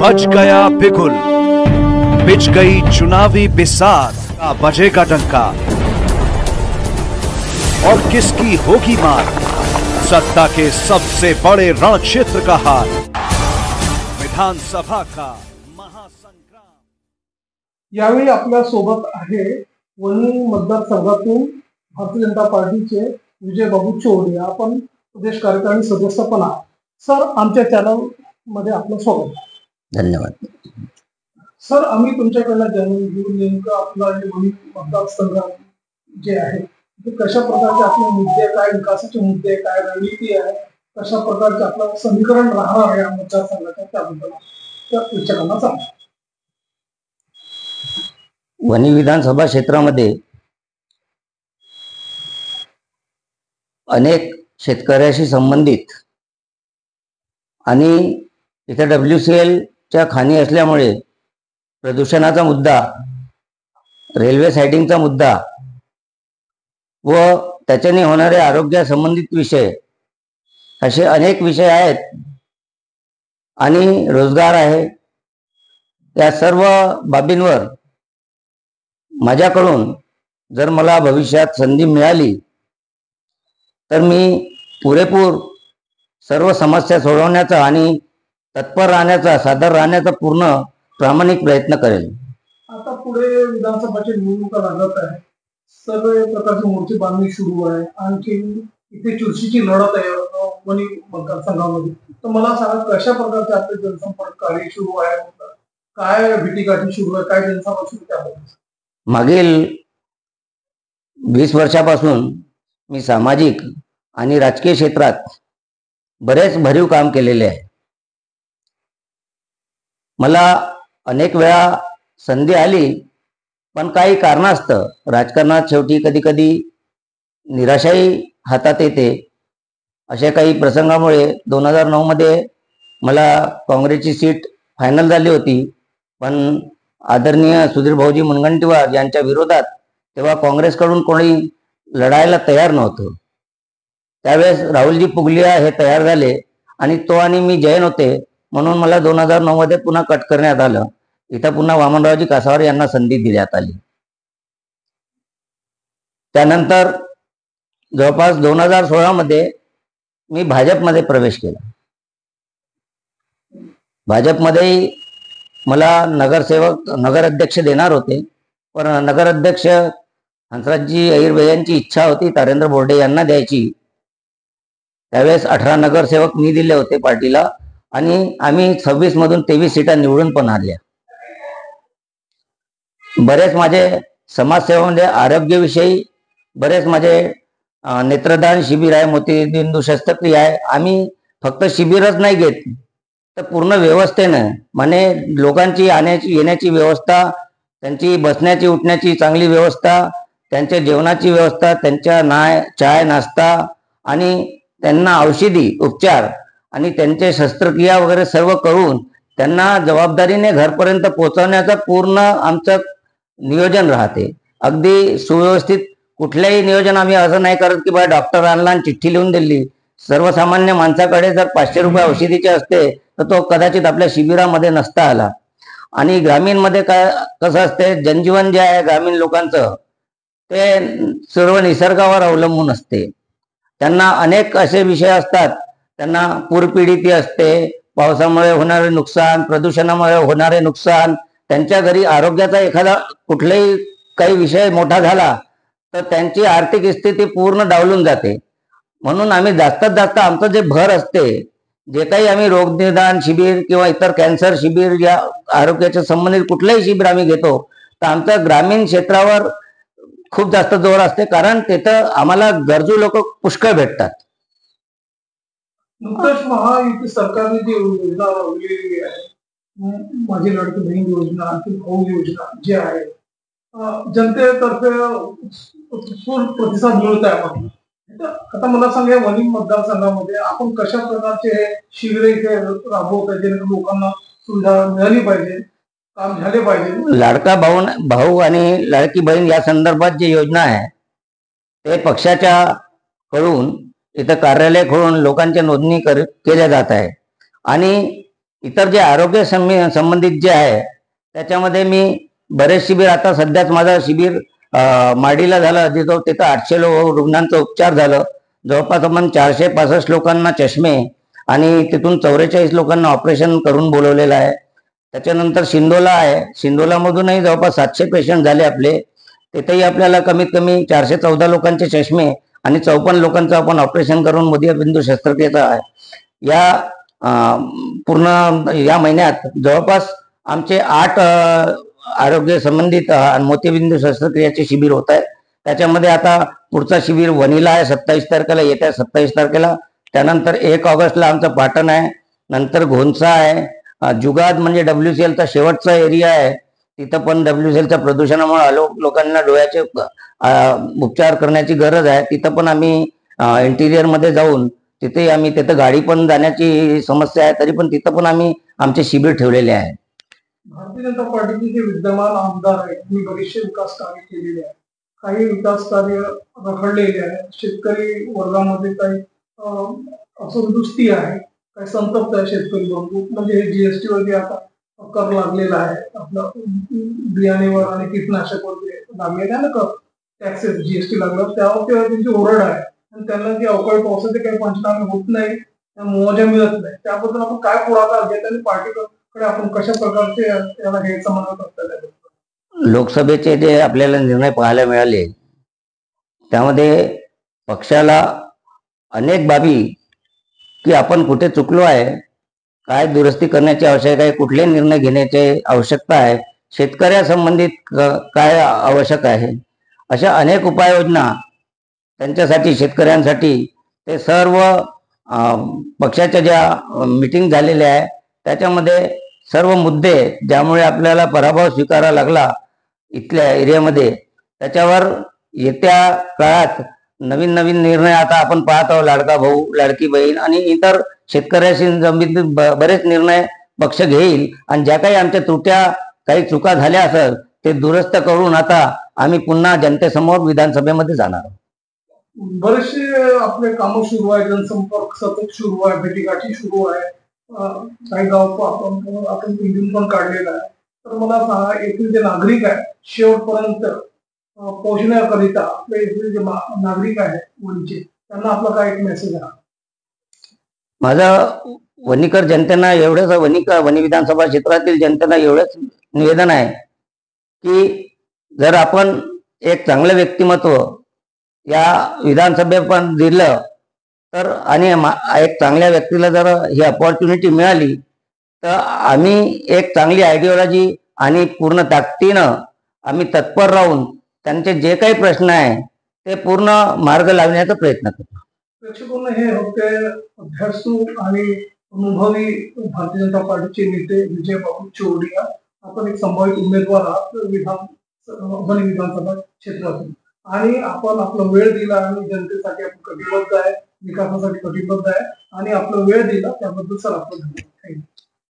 बज गया बिगुल, बिछ गई चुनावी बिसात, बजेगा डंका और किसकी होगी मार। सत्ता के सबसे बड़े रण क्षेत्र का हाल, विधानसभा का महासंग्राम। यावेळी आपल्या सोबत आहे वणी मतदारसंघातून भारतीय जनता पार्टीचे विजय बाबू चौधरी, आपण प्रदेश कार्यकारिणी सदस्य पण आहात। सर, आमच्या चॅनल मध्ये आपलं स्वागत। धन्यवाद सर, आम्ही तुमच्याकडनं जाणून घेऊ नेमकं आपला जे वणी मतदारसंघ जे आहे ते कशा प्रकारचे आपले मुद्दे, काय विकासाचे मुद्दे, काय रणनीती आहे, कशा प्रकारचे आपलं समीकरण राहणार आहे या मतदारसंघाच्या, त्याबद्दल त्या प्रेक्षकांना सांगा। वणी विधानसभा क्षेत्रामध्ये अनेक शेतकऱ्याशी संबंधित आणि इथे WCL च्या खाणी असल्यामुळे प्रदूषणाचा मुद्दा, रेल्वे सायडिंगचा मुद्दा व त्याच्याने होणारे आरोग्य संबंधित विषय असे अनेक विषय आहेत आणि रोजगार आहे। या सर्व बाबींवर माझ्याकडून जर मला भविष्यात संधी मिळाली तर मी पुरेपूर सर्व समस्या सोडवण्याचा आणि तत्पर राहण्याचा, सादर राहण्याचा पूर्ण प्रामाणिक प्रयत्न करेल। आता पुढे विधानसभाची निवडणुका लागत आहे, सर्व प्रकारची मोर्चे बांधणी सुरू आहे, आणखी इथे चुरशीची लढत आहे वणी मतदारसंघामध्ये। तर मला सांगा, कशा प्रकारचे आपले जनसंपर्क कार्य सुरू आहे, काय भेटीगाठी सुरू आहे, काय जनसभा सुरू त्याबद्दल? मागील 20 वर्षापासून मी सामाजिक आणि राजकीय क्षेत्रात बरेच भरीव काम केलेले आहे। मला अनेक वेळा संधी आली, पण काही कारणास्तव राजकारणात शेवटी कधी कधी निराशाही हातात येते। अशा काही प्रसंगामुळे 2009 मध्ये मला काँग्रेसची सीट फायनल झाली होती, पण आदरणीय सुधीर भाऊजी मुनगंटीवार यांच्या विरोधात तेव्हा काँग्रेसकडून कोणी लढायला तयार नव्हतं। त्यावेळेस राहुलजी पुगलिया हे तयार झाले आणि तो आणि मी जैन होते, म्हणून मला 2009 मध्ये पुन्हा कट करण्यात आलं। इथं पुन्हा वामनरावजी कासावर यांना संधी देण्यात आली। त्यानंतर जवळपास 2016 मध्ये मी भाजपमध्ये प्रवेश केला। भाजपमध्ये मला नगराध्यक्ष देणार होते, पण नगराध्यक्ष हंसराजजी अहिरभे यांची इच्छा होती तारेंद्र बोर्डे यांना द्यायची। त्यावेळेस 18 नगरसेवक मी दिले होते पार्टीला आणि आम्ही 26 मधून 23 सीटा निवडून पण आल्या। बरेच माझे समाजसेवामध्ये आरोग्यविषयी बरेच माझे नेत्रदान शिबिर आहे, मोतीबिंदू शस्त्रक्रिया आहे। आम्ही फक्त शिबिरच नाही घेत, तर पूर्ण व्यवस्थेनं माने लोकांची येण्याची व्यवस्था, त्यांची बसण्याची उठण्याची चांगली व्यवस्था, त्यांच्या जेवणाची व्यवस्था, त्यांच्या चाय नाश्ता आणि त्यांना औषधी उपचार आणि त्यांचे शस्त्रक्रिया वगैरे सर्व करून त्यांना जबाबदारीने घरपर्यंत पोहोचवण्याचं पूर्ण आमचं नियोजन राहते। अगदी सुव्यवस्थित कुठल्याही नियोजन आम्ही असं नाही करत की बा डॉक्टर आणला आणि चिठ्ठी लिहून दिली। सर्वसामान्य माणसाकडे जर 500 रुपये औषधीचे असते तर तो कदाचित आपल्या शिबिरामध्ये नसता आला। आणि ग्रामीणमध्ये काय कसं असते, जनजीवन जे आहे ग्रामीण लोकांचं ते सर्व निसर्गावर अवलंबून असते। त्यांना अनेक असे विषय असतात, त्यांना पूरपीडिती असते, पावसामुळे होणारे नुकसान, प्रदूषणामुळे होणारे नुकसान, त्यांच्या घरी आरोग्याचा एखादा कुठलाही काही विषय मोठा झाला तर त्यांची आर्थिक स्थिती पूर्ण डावलून जाते। म्हणून आम्ही जास्तीत जास्त आमचं जे भर असते, जे काही आम्ही रोगनिदान शिबिर किंवा इतर कॅन्सर शिबिर या आरोग्याच्या संबंधित कुठलंही शिबिर आम्ही घेतो, तर आमचं ग्रामीण क्षेत्रावर खूप जास्त जोर असते, कारण तिथं आम्हाला गरजू लोक पुष्कळ भेटतात। नुकतंच महायुती सरकारने जी योजना राबवलेली आहे, माझी लाडकी बहीण योजना, आणखी भाऊ योजना जे आहे, जनतेतर्फे भरपूर प्रतिसाद मिळत आहे। आता मला सांगा, वणी मतदारसंघामध्ये आपण कशा प्रकारचे शिबिर इथे राबवत आहे जेणेकरून लोकांना सुविधा मिळाली पाहिजे, काम झाले पाहिजे? लाडका भाऊ आणि लाडकी बहीण या संदर्भात जी योजना आहे ते पक्षाच्या कडून इथं कार्यालय खोलून लोकांच्या नोंदणी केल्या जात आहे आणि इतर जे आरोग्य संबंधित जे आहे त्याच्यामध्ये मी बरेच शिबिर, आता सध्याच माझं शिबिर माडीला झालं, तिथं 800 रुग्णांचा उपचार झालं. जवळपास आपण 465 लोकांना चष्मे आणि तिथून 44 लोकांना ऑपरेशन करून बोलवलेलं आहे. त्याच्यानंतर शिंदोला आहे, शिंदोलामधूनही जवळपास 700 पेशंट झाले आपले. तिथेही आपल्याला कमीत कमी 414 लोकांचे चष्मे आणि 54 लोकांचं आपण ऑपरेशन करून मोतीबिंदू शस्त्रक्रियेचा आहे. या पूर्ण या महिन्यात जवळपास आमचे 8 आरोग्य संबंधित मोतीबिंदू शस्त्रक्रियाचे शिबिर होत आहे. त्याच्यामध्ये आता पुढचा शिबिर वणीला आहे 27 तारखेला, येत्या 27 तारखेला. त्यानंतर 1 ऑगस्टला आमचं पाटण आहे, नंतर घोणसा आहे, जुगाद म्हणजे WCLचा शेवटचा एरिया आहे, तिथं पण WCLच्या प्रदूषणामुळे लोकांना डोळ्याचे उपचार करण्याची गरज आहे. तिथं पण आम्ही इंटिरियर मध्ये जाऊन तिथं गाडी पण जाण्याची समस्या आहे, तरी पण तिथं पण आम्ही आमचे शिबिर ठेवलेले आहे. भारतीय जनता पार्टीचे जे विद्यमान आमदार आहेत त्यांनी बरेचसे विकास कार्य केलेले आहे. काही विकास कार्य रखडलेले आहे. शेतकरी वर्गामध्ये काही असंतुष्टी आहे, काही संतप्त आहे शेतकरी बंधू. म्हणजे हे जीएसटी वरती आता कर लागलेला आहे, आपलं बियाणेवर आणि कीटनाशक वगैरे लागलेला आहे ना, टॅक्सेस जीएसटी लागला, त्यावर त्यांची ओरड आहे. आणि त्यांना जे अवकाळी पावसाचे काही पंचनामे होत नाही, मुआवजा मिळत नाही. त्याबद्दल आपण काय पुढाकार घेत आणि पार्टीकडे आपण कशा प्रकारचे त्याला घ्यायचं म्हणत असतात? लोकसभेचे जे आपल्याला निर्णय पाहायला मिळाले त्यामध्ये पक्षाला अनेक बाबी की आपण कुठे चुकलो आहे, काय दुरुस्ती करण्याची आवश्यकता आहे, कुठले निर्णय घेण्याची आवश्यकता आहे, शेतकऱ्यासंबंधित काय आवश्यक आहे, अशा अनेक उपाययोजना त्यांच्यासाठी, शेतकऱ्यांसाठी ते सर्व पक्षाच्या ज्या मीटिंग झालेल्या आहे त्याच्यामध्ये सर्व मुद्दे ज्यामुळे आपल्याला पराभव स्वीकारावा लागला इथल्या एरियामध्ये, त्याच्यावर येत्या काळात नवीन नवीन निर्णय आता आपण पाहत आहोत. लाडका भाऊ, लाडकी बहीण आणि इतर शेतकऱ्याशी संबंधित बरेच निर्णय पक्ष घेईल. आणि ज्या काही आमच्या त्रुट्या, काही चुका झाल्या असेल ते दुरुस्त करून आता आम्ही पुन्हा जनतेसमोर विधानसभेमध्ये जाणार. बरेचसे आपले कामं सुरू आहे, जनसंपर्क सतत सुरू आहे, भेटीगाठी सुरू आहे, काही गाव आपण निवडून पण काढलेला आहे. तर मला सांगा, येथील जे नागरिक आहे शेवटपर्यंत पोहोचण्याकरिता आपले येथील जे नागरिक आहेत वणीचे, त्यांना आपला काय एक मेसेज आहे? माझं वणीकर जनतेला एवढंच, वणी विधानसभा क्षेत्रातील जनतेला एवढंच निवेदन आहे की जर आपण एक चांगलं व्यक्तिमत्व या विधानसभेत पण दिलं तर, आणि एक चांगल्या व्यक्तीला जर ही अपॉर्च्युनिटी मिळाली तर आम्ही एक चांगली आयडिओलॉजी आणि पूर्ण ताकदीनं आम्ही तत्पर राहून त्यांचे जे काही प्रश्न आहे ते पूर्ण मार्ग लावण्याचा प्रयत्न करतो. प्रेक्षकांना हे होते अभ्यासू आणि अनुभवी भारतीय जनता पार्टीचे नेते विजय बाबू चौडिया. आपण एक संभावित उमेदवार आहात विधानसभा क्षेत्रातून, आणि आपण आपला वेळ दिला आणि जनतेसाठी आपण कटिबद्ध आहे, विकासासाठी कटिबद्ध आहे आणि आपला वेळ दिला त्याबद्दल सर आपण धन्यवाद. थँक्यू.